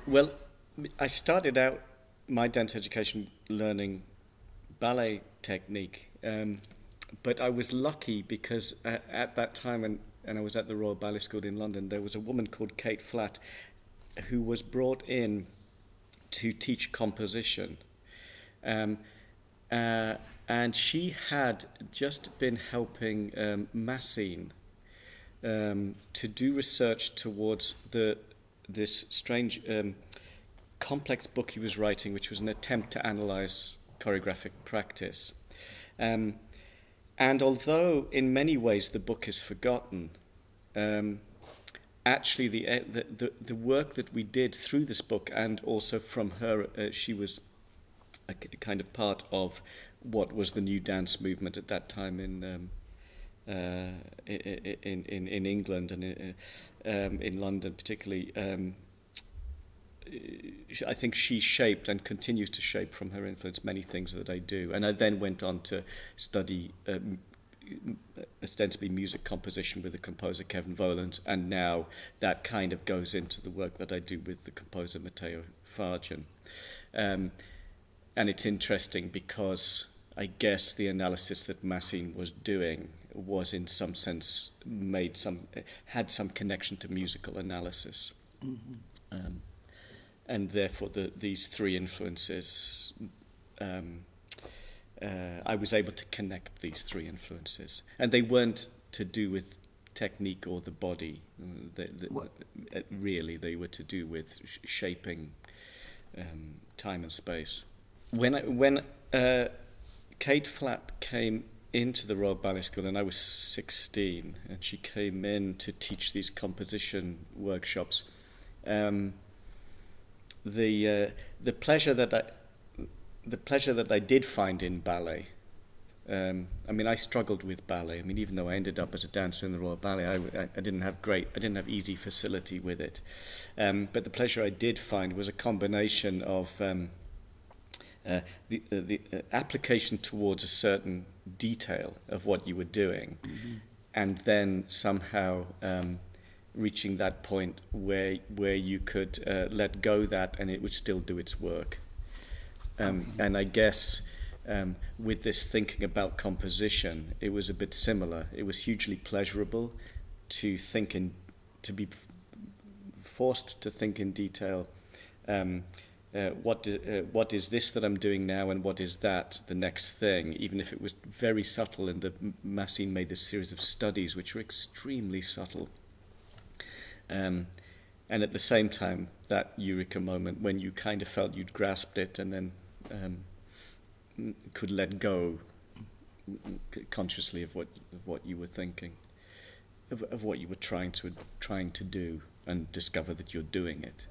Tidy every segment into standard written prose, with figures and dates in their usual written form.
Well, I started out my dance education learning ballet technique, but I was lucky because at that time, and I was at the Royal Ballet School in London, there was a woman called Kate Flatt who was brought in to teach composition. And she had just been helping Massine to do research towards this strange complex book he was writing, which was an attempt to analyze choreographic practice. And although in many ways the book is forgotten, actually the work that we did through this book, and also from her, she was a kind of part of what was the new dance movement at that time in England and in London particularly. I think she shaped and continues to shape from her influence many things that I do. And I then went on to study ostensibly music composition with the composer Kevin Volans, and now that kind of goes into the work that I do with the composer Matteo Farjan. And it's interesting because I guess the analysis that Massine was doing was in some sense had some connection to musical analysis. Mm-hmm. And therefore these three influences, I was able to connect these three influences. And they weren't to do with technique or the body. Really, they were to do with shaping time and space. When Kate Flatt came into the Royal Ballet School, and I was 16, and she came in to teach these composition workshops, the pleasure that I did find in ballet. I mean, I struggled with ballet. I mean, even though I ended up as a dancer in the Royal Ballet, I didn't have easy facility with it. But the pleasure I did find was a combination of the application towards a certain detail of what you were doing, mm-hmm. and then somehow reaching that point where you could let go that and it would still do its work. And I guess with this thinking about composition, it was a bit similar. It was hugely pleasurable to be forced to think in detail. What is this that I'm doing now, and what is that, the next thing, even if it was very subtle. And Massine made this series of studies which were extremely subtle. And at the same time, that eureka moment when you kind of felt you'd grasped it and then could let go consciously of what you were thinking, of what you were trying to do, and discover that you're doing it.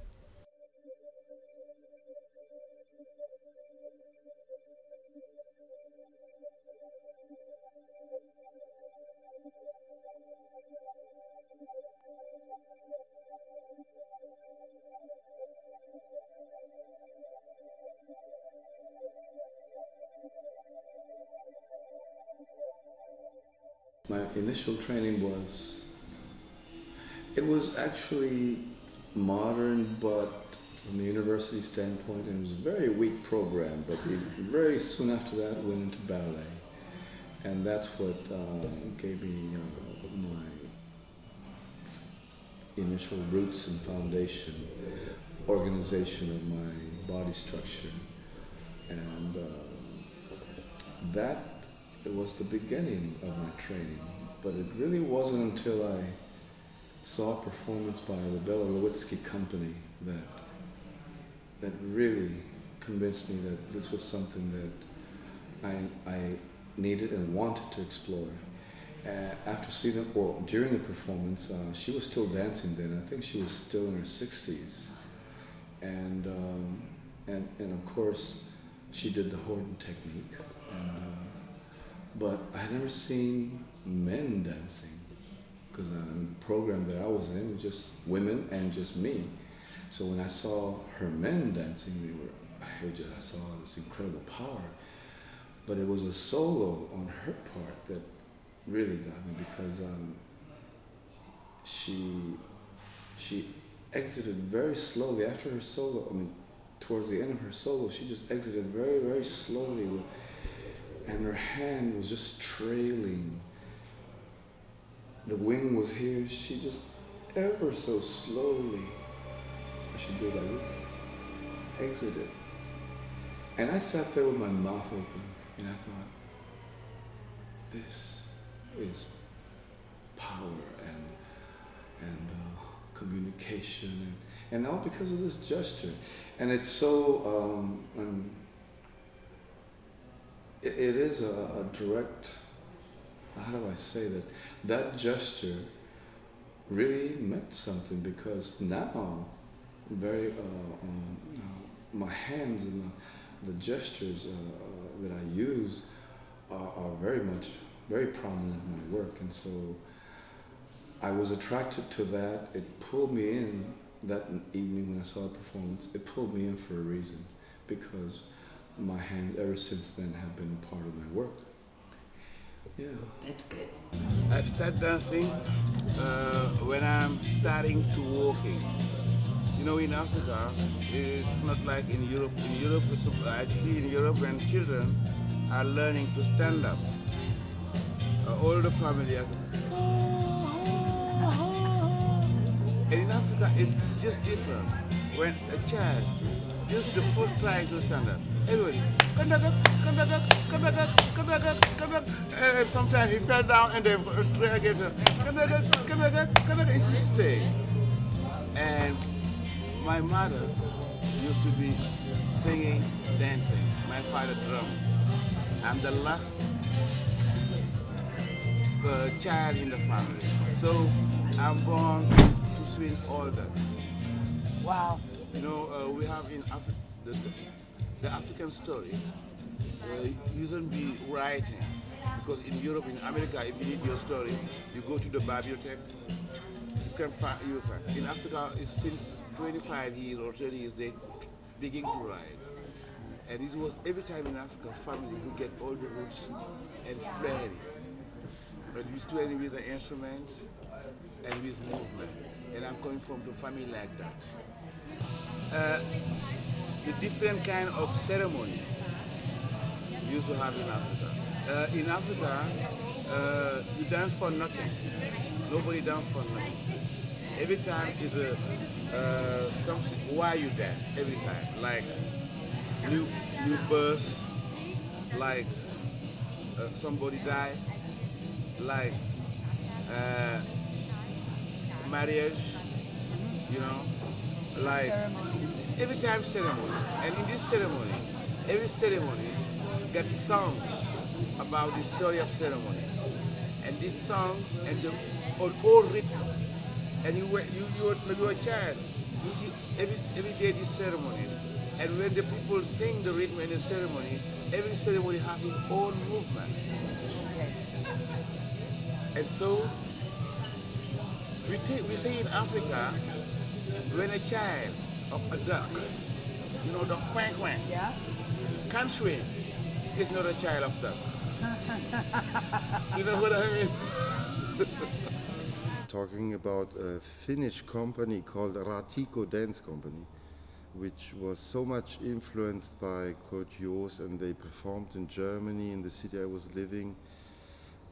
My initial training was actually modern, but from the university standpoint, it was a very weak program, but very soon after that went into ballet. And that's what gave me my initial roots and foundation, organization of my body structure. And that was the beginning of my training. But it really wasn't until I saw a performance by the Bela Lewitsky Company that really convinced me that this was something that I needed and wanted to explore. after seeing it, well, during the performance, she was still dancing then. I think she was still in her 60s. And of course, she did the Horton technique. But I had never seen men dancing, because the program that I was in was just women and just me. So when I saw her men dancing, I saw this incredible power. But it was a solo on her part that really got me, because she exited very slowly after her solo. I mean, towards the end of her solo, she just exited very, very slowly, and her hand was just trailing. The wing was here. She just ever so slowly, I should do it like this, exited. And I sat there with my mouth open, and I thought, this is power and communication, and all because of this gesture. And it's so, it is a direct, how do I say that? That gesture really meant something, because now, my hands and the gestures that I use are very prominent in my work. And so I was attracted to that. It pulled me in that evening when I saw the performance. It pulled me in for a reason, because my hands ever since then have been part of my work. Yeah. That's good. I start dancing when I'm starting to walking. You know, in Africa, it's not like in Europe. In Europe, I see in Europe when children are learning to stand up. All the family are, and in Africa, it's just different. When a child, just the first trying to stand up, everybody, come back up, come back up, come back up, come back up, come back. And sometimes he fell down and they try again, come back up, come back up, come back up, into stay. And my mother used to be singing, dancing. My father drummed. I'm the last child in the family. So I'm born to swing all that. Wow. You know, we have in Africa, the African story, you shouldn't be writing. Because in Europe, in America, if you need your story, you go to the bibliothèque. You can find. In Africa, it's since 25 years or 30 years, they begin to write. And it was every time in Africa, family who get all the roots and spread it. But we still with an instrument and with movement. And I'm coming from the family like that. The different kind of ceremony we used to have in Africa. In Africa, you dance for nothing. Nobody dance for nothing. Every time is something why you dance. Every time, like new birth, like somebody die, like marriage, you know, like every time ceremony. And in this ceremony, every ceremony gets songs about the story of ceremony. And this song and the all written. And you were a child, you see every day these ceremonies. And when the people sing the rhythm in the ceremony, every ceremony has its own movement. And so we say in Africa, when a child of a duck, you know, the quack quack, Yeah. can swim, is not a child of duck. You know what I mean? Talking about a Finnish company called Ratiko Dance Company, which was so much influenced by Kurt Jooss, and they performed in Germany, in the city I was living.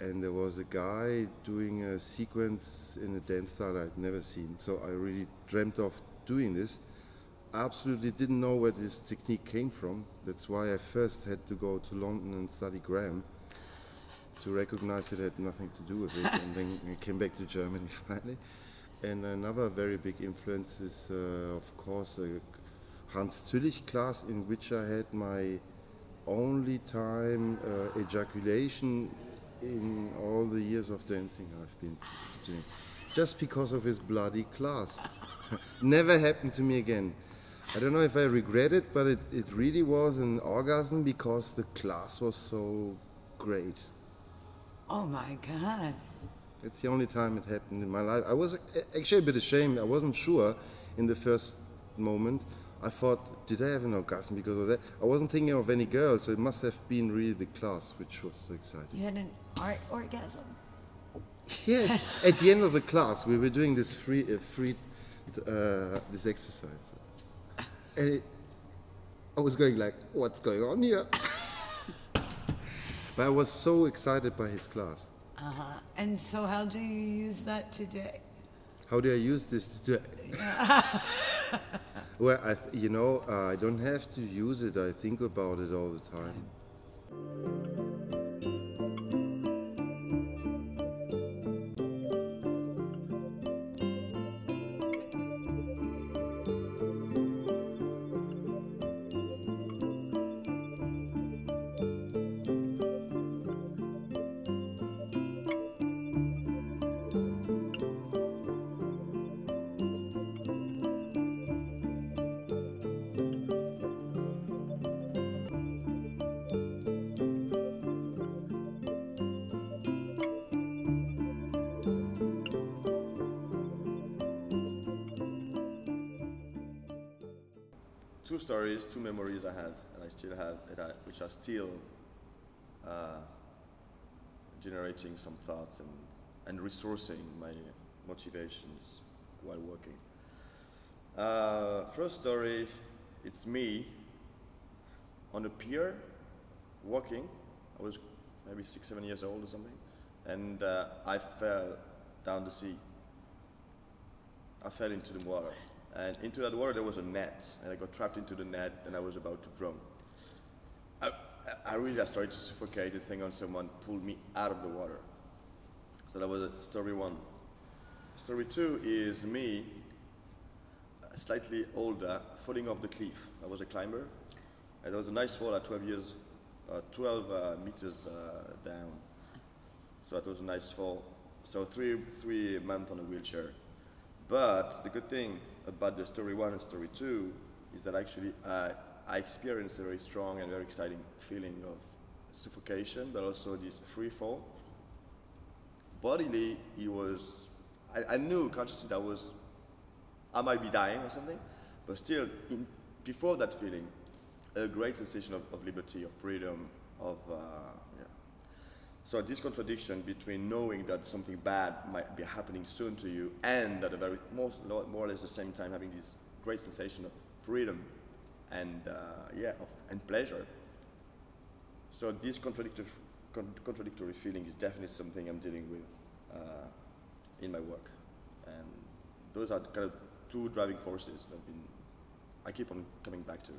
And there was a guy doing a sequence in a dance style I'd never seen. So I really dreamt of doing this. Absolutely didn't know where this technique came from. That's why I first had to go to London and study Graham to recognize it had nothing to do with it. And then I came back to Germany finally. And another very big influence is, of course, a Hans Züllich class, in which I had my only time ejaculation in all the years of dancing I've been doing. Just because of his bloody class. Never happened to me again. I don't know if I regret it, but it really was an orgasm because the class was so great. Oh my God. It's the only time it happened in my life. I was actually a bit ashamed. I wasn't sure in the first moment. I thought, did I have an orgasm because of that? I wasn't thinking of any girl, so it must have been really the class, which was so exciting. You had an art orgasm? Yes, at the end of the class, we were doing this this exercise. And I was going like, what's going on here? But I was so excited by his class. Uh-huh. And so how do you use that today? How do I use this today? Well, I don't have to use it. I think about it all the time. Two stories, two memories I have, and I still have, which are still generating some thoughts and resourcing my motivations while working. First story, it's me on a pier walking. I was maybe 6, 7 years old or something, and I fell down the sea. I fell into the water. And into that water there was a net, and I got trapped into the net, and I was about to drown. I really started to suffocate, and thank God someone pulled me out of the water. So that was story one. Story two is me, slightly older, falling off the cliff. I was a climber, and there was a nice fall at 12 meters down. So that was a nice fall. So three months on a wheelchair. But the good thing about the story one and story two is that actually I experienced a very strong and very exciting feeling of suffocation, but also this free fall. Bodily, I knew consciously that I might be dying or something, but still, before that feeling, a great sensation of liberty, of freedom, So this contradiction between knowing that something bad might be happening soon to you, and at more or less the same time having this great sensation of freedom and and pleasure. So this contradictory feeling is definitely something I'm dealing with in my work, and those are kind of two driving forces that I keep on coming back to.